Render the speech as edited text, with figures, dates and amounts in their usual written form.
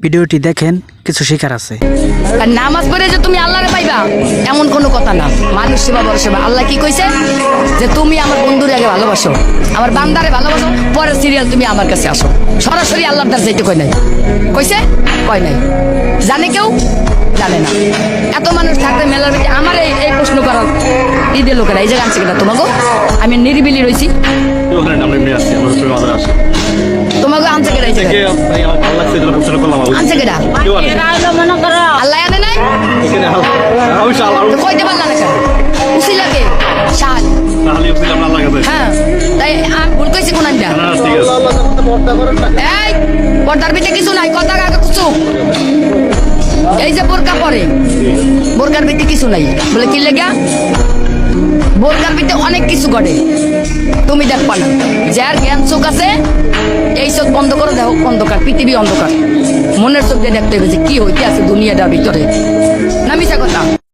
ভিডিওটি দেখেন, কিছু শিকার আছে। আর নামাজ পড়ে যে তুমি আল্লাহরে পাইবা এমন কোনো কথা না। মানুষ সেবা বড় সেবা। আল্লাহ কি কইছে যে তুমি আমার বন্ধুরে আগে ভালোবাসো, আমার বান্দারে ভালোবাসো, পরে সিরিয়াল তুমি আমার কাছে আসো। সরাসরি আল্লাহর দ্বার যাইতে কই নাই, কইছে কয় নাই। জানে কেউ? জানে না। এত মানুষ থাকতে মেলার ভিতরে আমার এই প্রশ্ন করার ঈদের লোকেরা এই জায়গা আনছে কিনা তোমাকে? আমি নিরিবিলি রয়েছি, তোমাকে আনছে কেনা এই জায়গায়? আনছে কেনা? আল্লাহ আনে নাই? তো কইতে পারলা না কেন? উসিলাকে শাহ। হ্যাঁ, তাই আমি ভুল কইছি কোন আনটা? এই পর্দার ভিতরে কিছু নাই, কথা কাকে চুপ। এই যে বোরকা পরে, বোরকার ভিতরে কিছু নাই বলে কি লেগা? বোরকার ভিতরে অনেক কিছু ঘটে, তুমি দেখবা না। যার জ্ঞান চোখ আছে এই চোখ বন্ধ করে দেখো, অন্ধকার, পৃথিবী অন্ধকার। মনের চোখ দিয়ে দেখতে হবে যে কি হইতে আছে দুনিয়াটার ভিতরে। না মিছা কথা?